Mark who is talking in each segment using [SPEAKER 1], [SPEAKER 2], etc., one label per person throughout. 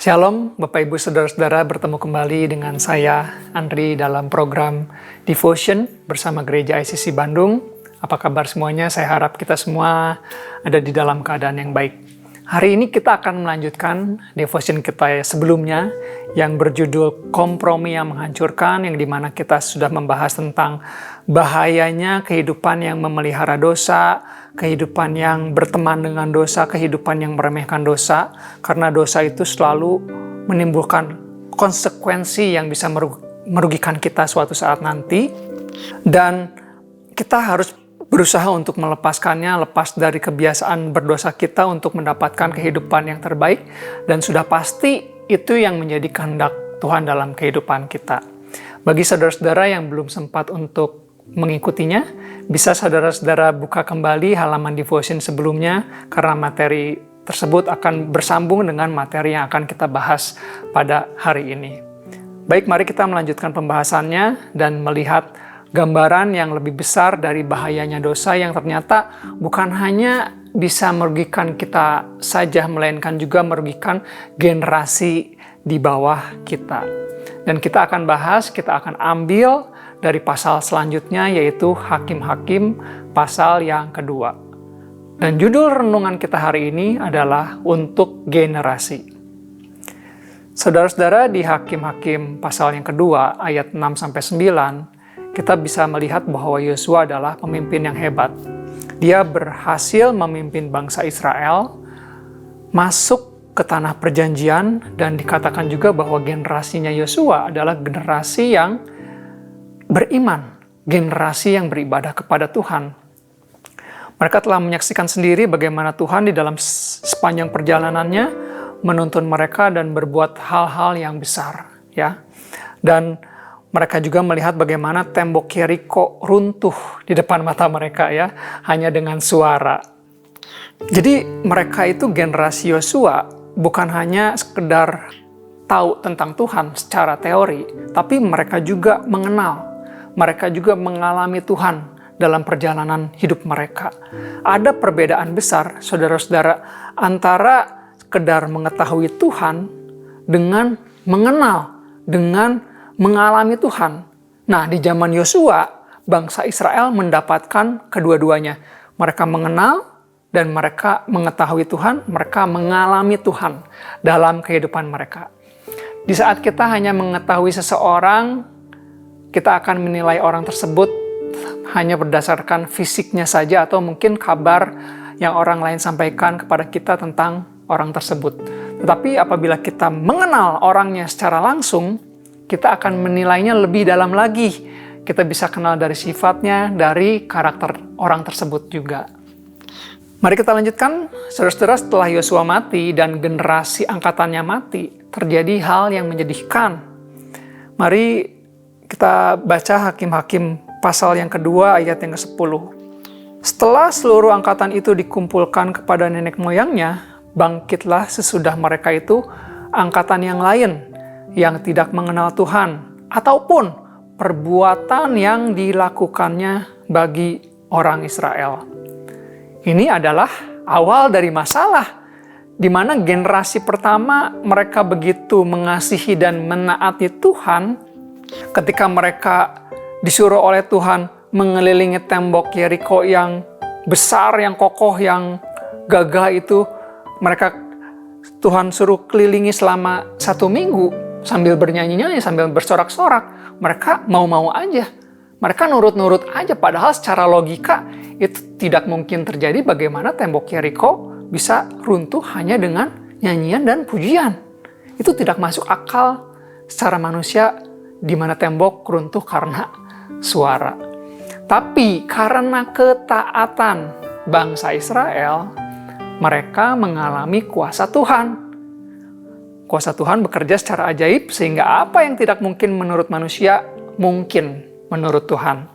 [SPEAKER 1] Shalom Bapak Ibu Saudara-saudara, bertemu kembali dengan saya Andri dalam program Devotion bersama Gereja ICC Bandung. Apa kabar semuanya? Saya harap kita semua ada di dalam keadaan yang baik. Hari ini kita akan melanjutkan Devotion kita sebelumnya yang berjudul Kompromi yang Menghancurkan, yang dimana kita sudah membahas tentang bahayanya kehidupan yang memelihara dosa, kehidupan yang berteman dengan dosa, kehidupan yang meremehkan dosa, karena dosa itu selalu menimbulkan konsekuensi yang bisa merugikan kita suatu saat nanti, dan kita harus berusaha untuk melepaskannya, lepas dari kebiasaan berdosa kita untuk mendapatkan kehidupan yang terbaik, dan sudah pasti itu yang menjadi kehendak Tuhan dalam kehidupan kita. Bagi saudara-saudara yang belum sempat untuk mengikutinya, bisa saudara-saudara buka kembali halaman devotion sebelumnya, karena materi tersebut akan bersambung dengan materi yang akan kita bahas pada hari ini. Baik, mari kita melanjutkan pembahasannya dan melihat gambaran yang lebih besar dari bahayanya dosa yang ternyata bukan hanya bisa merugikan kita saja, melainkan juga merugikan generasi di bawah kita. Dan kita akan bahas, kita akan ambil dari pasal selanjutnya, yaitu Hakim-Hakim pasal yang kedua. Dan judul renungan kita hari ini adalah untuk generasi. Saudara-saudara, di Hakim-Hakim pasal yang kedua ayat 6-9, kita bisa melihat bahwa Yosua adalah pemimpin yang hebat. Dia berhasil memimpin bangsa Israel masuk ke tanah perjanjian, dan dikatakan juga bahwa generasinya Yosua adalah generasi yang beriman, generasi yang beribadah kepada Tuhan. Mereka telah menyaksikan sendiri bagaimana Tuhan di dalam sepanjang perjalanannya menuntun mereka dan berbuat hal-hal yang besar, ya. Dan mereka juga melihat bagaimana tembok Yeriko runtuh di depan mata mereka, ya, hanya dengan suara. Jadi mereka itu generasi Yosua bukan hanya sekedar tahu tentang Tuhan secara teori, tapi mereka juga mengenal, mereka juga mengalami Tuhan dalam perjalanan hidup mereka. Ada perbedaan besar, saudara-saudara, antara sekedar mengetahui Tuhan dengan mengenal, dengan mengalami Tuhan. Nah, di zaman Yosua, bangsa Israel mendapatkan kedua-duanya. Mereka mengenal dan mereka mengetahui Tuhan, mereka mengalami Tuhan dalam kehidupan mereka. Di saat kita hanya mengetahui seseorang, kita akan menilai orang tersebut hanya berdasarkan fisiknya saja, atau mungkin kabar yang orang lain sampaikan kepada kita tentang orang tersebut. Tetapi apabila kita mengenal orangnya secara langsung, kita akan menilainya lebih dalam lagi. Kita bisa kenal dari sifatnya, dari karakter orang tersebut juga. Mari kita lanjutkan. Saudara-saudara, setelah Yosua mati dan generasi angkatannya mati, terjadi hal yang menyedihkan. Mari kita baca Hakim-Hakim pasal yang kedua ayat yang ke-10. Setelah seluruh angkatan itu dikumpulkan kepada nenek moyangnya, bangkitlah sesudah mereka itu angkatan yang lain yang tidak mengenal Tuhan, ataupun perbuatan yang dilakukannya bagi orang Israel. Ini adalah awal dari masalah, di mana generasi pertama mereka begitu mengasihi dan menaati Tuhan. Ketika mereka disuruh oleh Tuhan mengelilingi tembok Yeriko yang besar, yang kokoh, yang gagah itu, Tuhan suruh kelilingi selama 1 minggu. Sambil bernyanyi-nyanyi, sambil bersorak-sorak, mereka mau-mau aja. Mereka nurut-nurut aja, padahal secara logika itu tidak mungkin terjadi. Bagaimana tembok Yeriko bisa runtuh hanya dengan nyanyian dan pujian? Itu tidak masuk akal secara manusia, di mana tembok runtuh karena suara. Tapi karena ketaatan bangsa Israel, mereka mengalami kuasa Tuhan. Kuasa Tuhan bekerja secara ajaib, sehingga apa yang tidak mungkin menurut manusia, mungkin menurut Tuhan.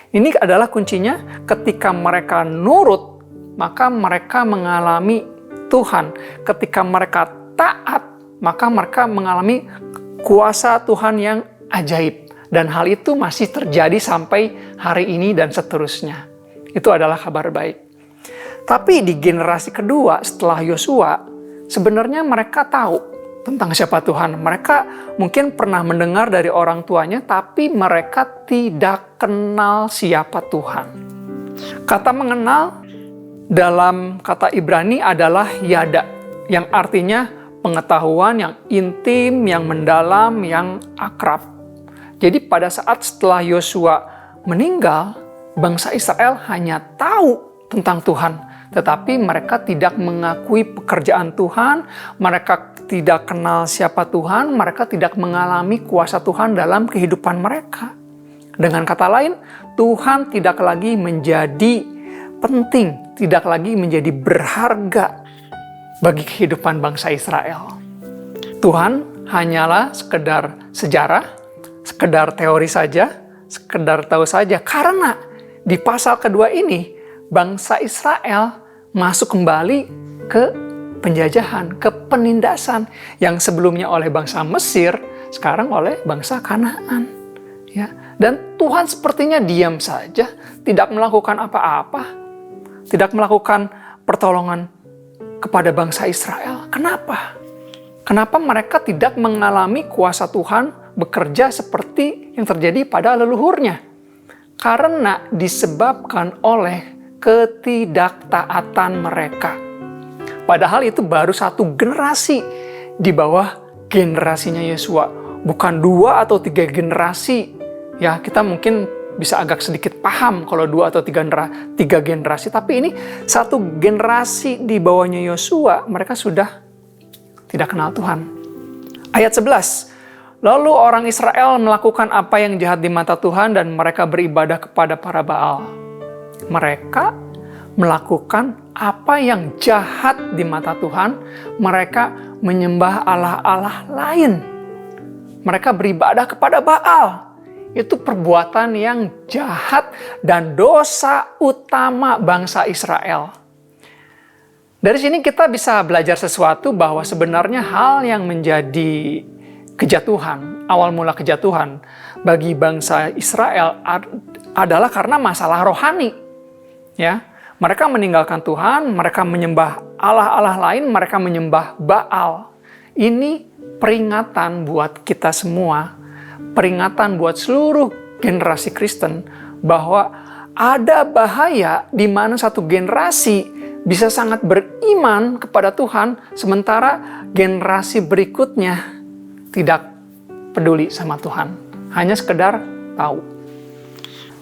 [SPEAKER 1] Ini adalah kuncinya. Ketika mereka nurut, maka mereka mengalami Tuhan. Ketika mereka taat, maka mereka mengalami kuasa Tuhan yang ajaib. Dan hal itu masih terjadi sampai hari ini dan seterusnya. Itu adalah kabar baik. Tapi di generasi kedua setelah Yosua, sebenarnya mereka tahu tentang siapa Tuhan. Mereka mungkin pernah mendengar dari orang tuanya, tapi mereka tidak kenal siapa Tuhan. Kata mengenal dalam kata Ibrani adalah yada, yang artinya pengetahuan yang intim, yang mendalam, yang akrab. Jadi pada saat setelah Yosua meninggal, bangsa Israel hanya tahu tentang Tuhan, tetapi mereka tidak mengakui pekerjaan Tuhan, mereka tidak kenal siapa Tuhan, mereka tidak mengalami kuasa Tuhan dalam kehidupan mereka. Dengan kata lain, Tuhan tidak lagi menjadi penting, tidak lagi menjadi berharga bagi kehidupan bangsa Israel. Tuhan hanyalah sekedar sejarah, sekedar teori saja, sekedar tahu saja. Karena di pasal kedua ini, bangsa Israel masuk kembali ke penjajahan, ke penindasan yang sebelumnya oleh bangsa Mesir, sekarang oleh bangsa Kanaan. Ya, dan Tuhan sepertinya diam saja, tidak melakukan apa-apa, tidak melakukan pertolongan kepada bangsa Israel. Kenapa? Kenapa mereka tidak mengalami kuasa Tuhan bekerja seperti yang terjadi pada leluhurnya? Karena disebabkan oleh ketidaktaatan mereka. Padahal itu baru satu generasi di bawah generasinya Yosua. Bukan 2 atau 3 generasi. Ya, kita mungkin bisa agak sedikit paham kalau 2 atau 3 generasi. Tapi ini satu generasi di bawahnya Yosua, mereka sudah tidak kenal Tuhan. Ayat 11. Lalu orang Israel melakukan apa yang jahat di mata Tuhan dan mereka beribadah kepada para Baal. Mereka melakukan apa yang jahat di mata Tuhan, mereka menyembah allah-allah lain. Mereka beribadah kepada Baal. Itu perbuatan yang jahat dan dosa utama bangsa Israel. Dari sini kita bisa belajar sesuatu bahwa sebenarnya hal yang menjadi kejatuhan, awal mula kejatuhan bagi bangsa Israel adalah karena masalah rohani. Ya, mereka meninggalkan Tuhan, mereka menyembah allah-allah lain, mereka menyembah Baal. Ini peringatan buat kita semua, peringatan buat seluruh generasi Kristen bahwa ada bahaya di mana satu generasi bisa sangat beriman kepada Tuhan, sementara generasi berikutnya tidak peduli sama Tuhan, hanya sekedar tahu.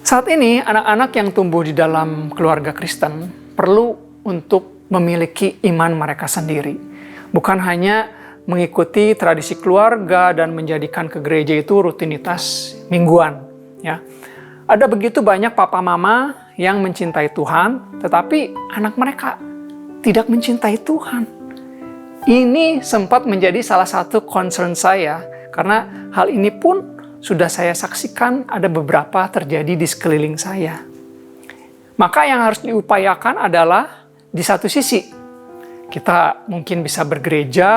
[SPEAKER 1] Saat ini, anak-anak yang tumbuh di dalam keluarga Kristen perlu untuk memiliki iman mereka sendiri. Bukan hanya mengikuti tradisi keluarga dan menjadikan ke gereja itu rutinitas mingguan. Ya. Ada begitu banyak papa mama yang mencintai Tuhan, tetapi anak mereka tidak mencintai Tuhan. Ini sempat menjadi salah satu concern saya, karena hal ini pun sudah saya saksikan ada beberapa terjadi di sekeliling saya. Maka yang harus diupayakan adalah di satu sisi, kita mungkin bisa bergereja,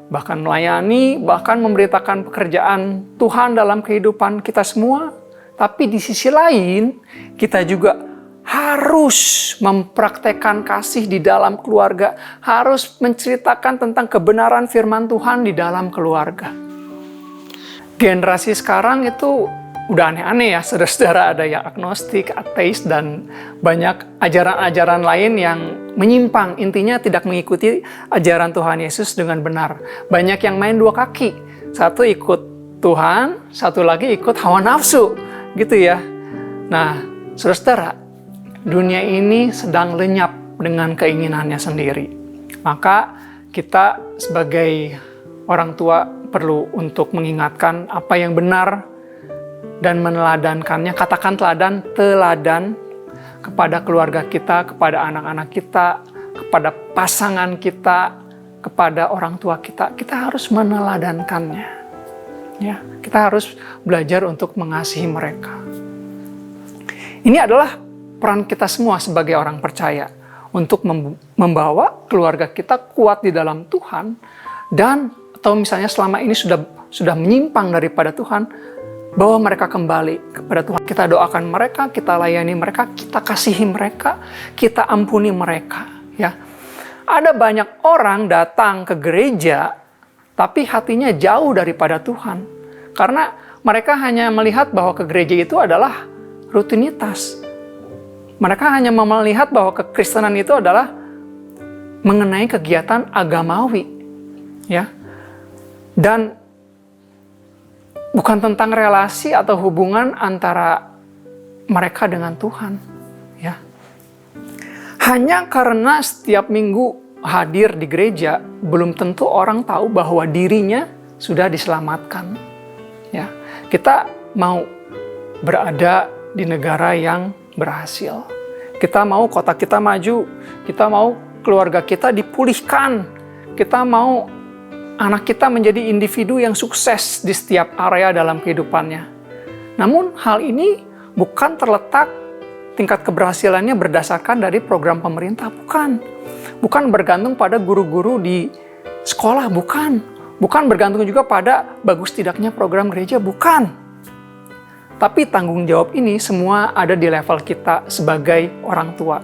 [SPEAKER 1] bahkan melayani, bahkan memberitakan pekerjaan Tuhan dalam kehidupan kita semua. Tapi di sisi lain, kita juga harus mempraktekkan kasih di dalam keluarga, harus menceritakan tentang kebenaran firman Tuhan di dalam keluarga. Generasi sekarang itu udah aneh-aneh ya, saudara-saudara, ada yang agnostik, ateis, dan banyak ajaran-ajaran lain yang menyimpang. Intinya tidak mengikuti ajaran Tuhan Yesus dengan benar. Banyak yang main 2 kaki. Satu ikut Tuhan, satu lagi ikut hawa nafsu. Gitu ya. Nah, saudara-saudara, dunia ini sedang lenyap dengan keinginannya sendiri. Maka kita sebagai orang tua perlu untuk mengingatkan apa yang benar dan meneladankannya. Katakan teladan kepada keluarga kita, kepada anak-anak kita, kepada pasangan kita, kepada orang tua kita. Kita harus meneladankannya. Ya, kita harus belajar untuk mengasihi mereka. Ini adalah peran kita semua sebagai orang percaya untuk membawa keluarga kita kuat di dalam Tuhan, dan atau misalnya selama ini sudah menyimpang daripada Tuhan, bawa mereka kembali kepada Tuhan. Kita doakan mereka, kita layani mereka, kita kasihi mereka, kita ampuni mereka. Ya, ada banyak orang datang ke gereja tapi hatinya jauh daripada Tuhan. Karena mereka hanya melihat bahwa ke gereja itu adalah rutinitas. Mereka hanya melihat bahwa kekristenan itu adalah mengenai kegiatan agamawi, ya. Dan bukan tentang relasi atau hubungan antara mereka dengan Tuhan, ya. Hanya karena setiap minggu hadir di gereja, belum tentu orang tahu bahwa dirinya sudah diselamatkan, ya. Kita mau berada di negara yang berhasil. Kita mau kota kita maju, kita mau keluarga kita dipulihkan, kita mau anak kita menjadi individu yang sukses di setiap area dalam kehidupannya. Namun hal ini bukan terletak tingkat keberhasilannya berdasarkan dari program pemerintah, bukan. Bukan bergantung pada guru-guru di sekolah, bukan. Bukan bergantung juga pada bagus tidaknya program gereja, bukan. Tapi tanggung jawab ini semua ada di level kita sebagai orang tua.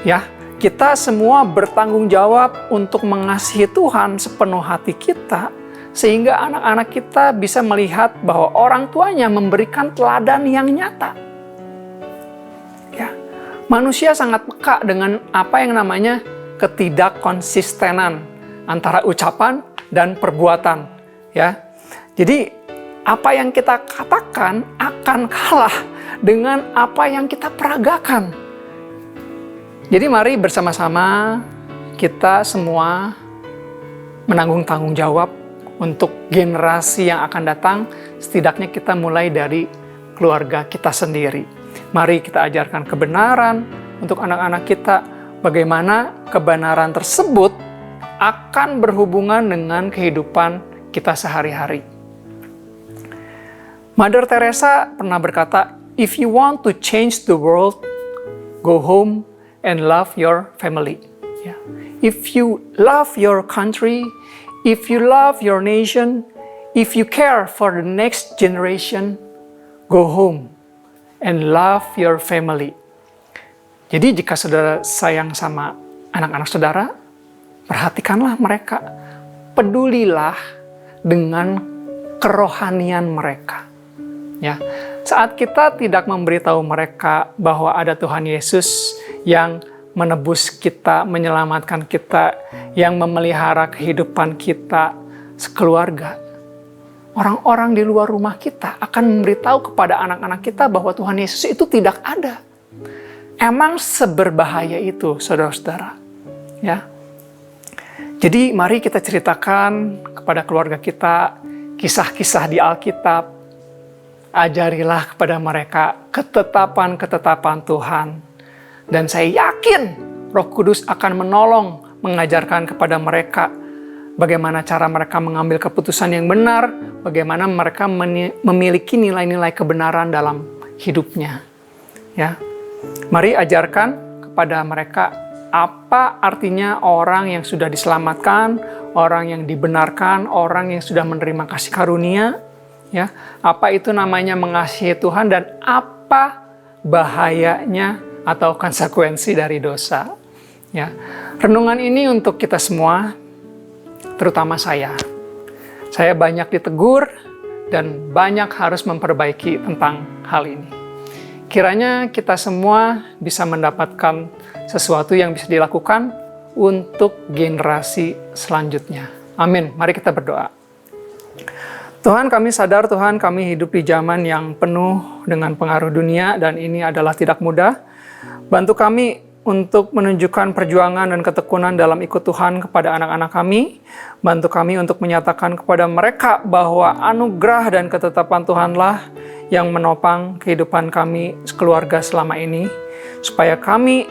[SPEAKER 1] Ya, kita semua bertanggung jawab untuk mengasihi Tuhan sepenuh hati kita, sehingga anak-anak kita bisa melihat bahwa orang tuanya memberikan teladan yang nyata. Ya, manusia sangat peka dengan apa yang namanya ketidakkonsistenan antara ucapan dan perbuatan. Ya, jadi apa yang kita katakan akan kalah dengan apa yang kita peragakan. Jadi mari bersama-sama kita semua menanggung tanggung jawab untuk generasi yang akan datang. Setidaknya kita mulai dari keluarga kita sendiri. Mari kita ajarkan kebenaran untuk anak-anak kita. Bagaimana kebenaran tersebut akan berhubungan dengan kehidupan kita sehari-hari. Mother Teresa pernah berkata, "If you want to change the world, go home and love your family." Yeah. If you love your country, if you love your nation, if you care for the next generation, go home and love your family. Jadi jika saudara sayang sama anak-anak saudara, perhatikanlah mereka. Pedulilah dengan kerohanian mereka. Ya, saat kita tidak memberitahu mereka bahwa ada Tuhan Yesus yang menebus kita, menyelamatkan kita, yang memelihara kehidupan kita sekeluarga, orang-orang di luar rumah kita akan memberitahu kepada anak-anak kita bahwa Tuhan Yesus itu tidak ada. Emang seberbahaya itu, saudara-saudara. Ya. Jadi mari kita ceritakan kepada keluarga kita kisah-kisah di Alkitab. Ajarilah kepada mereka ketetapan-ketetapan Tuhan. Dan saya yakin Roh Kudus akan menolong mengajarkan kepada mereka bagaimana cara mereka mengambil keputusan yang benar, bagaimana mereka memiliki nilai-nilai kebenaran dalam hidupnya. Ya. Mari ajarkan kepada mereka apa artinya orang yang sudah diselamatkan, orang yang dibenarkan, orang yang sudah menerima kasih karunia. Ya, apa itu namanya mengasihi Tuhan dan apa bahayanya atau konsekuensi dari dosa. Ya, renungan ini untuk kita semua, terutama saya. Saya banyak ditegur dan banyak harus memperbaiki tentang hal ini. Kiranya kita semua bisa mendapatkan sesuatu yang bisa dilakukan untuk generasi selanjutnya. Amin. Mari kita berdoa. Tuhan, kami sadar Tuhan, kami hidup di zaman yang penuh dengan pengaruh dunia dan ini adalah tidak mudah. Bantu kami untuk menunjukkan perjuangan dan ketekunan dalam ikut Tuhan kepada anak-anak kami. Bantu kami untuk menyatakan kepada mereka bahwa anugerah dan ketetapan Tuhanlah yang menopang kehidupan kami sekeluarga selama ini. Supaya kami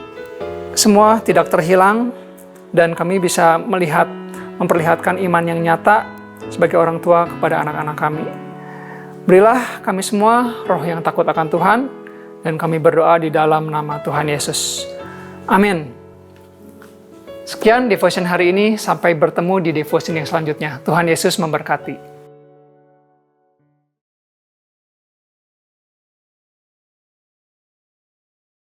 [SPEAKER 1] semua tidak terhilang dan kami bisa memperlihatkan iman yang nyata sebagai orang tua kepada anak-anak kami. Berilah kami semua roh yang takut akan Tuhan, dan kami berdoa di dalam nama Tuhan Yesus. Amin. Sekian devotion hari ini, sampai bertemu di devotion yang selanjutnya. Tuhan Yesus memberkati.